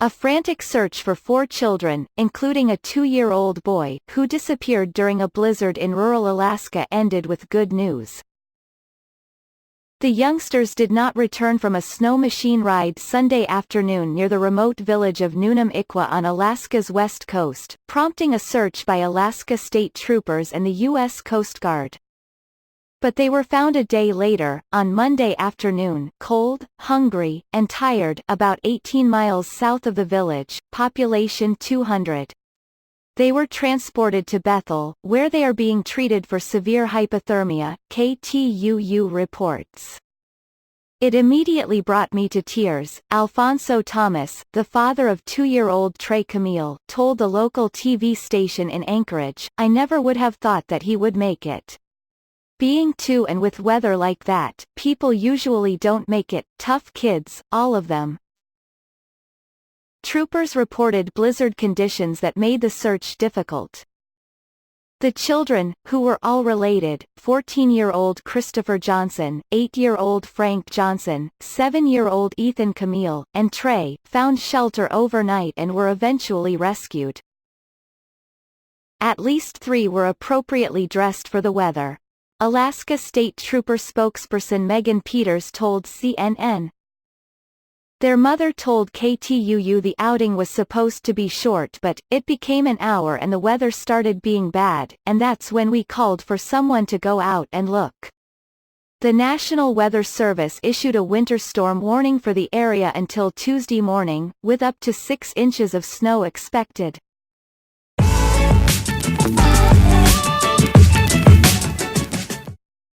A frantic search for 4 children, including a 2-year-old boy, who disappeared during a blizzard in rural Alaska ended with good news. The youngsters did not return from a snow machine ride Sunday afternoon near the remote village of Nunam Iqua on Alaska's west coast, prompting a search by Alaska State Troopers and the U.S. Coast Guard. But they were found a day later, on Monday afternoon, cold, hungry, and tired, about 18 miles south of the village, population 200. They were transported to Bethel, where they are being treated for severe hypothermia, KTUU reports. It immediately brought me to tears, Alfonso Thomas, the father of 2-year-old Trey Camille, told the local TV station in Anchorage. I never would have thought that he would make it. Being 2 and with weather like that, people usually don't make it, tough kids, all of them. Troopers reported blizzard conditions that made the search difficult. The children, who were all related, 14-year-old Christopher Johnson, 8-year-old Frank Johnson, 7-year-old Ethan Camille, and Trey, found shelter overnight and were eventually rescued. At least 3 were appropriately dressed for the weather. Alaska State Trooper spokesperson Megan Peters told CNN. Their mother told KTUU the outing was supposed to be short but, it became an hour and the weather started being bad, and that's when we called for someone to go out and look. The National Weather Service issued a winter storm warning for the area until Tuesday morning, with up to 6 inches of snow expected.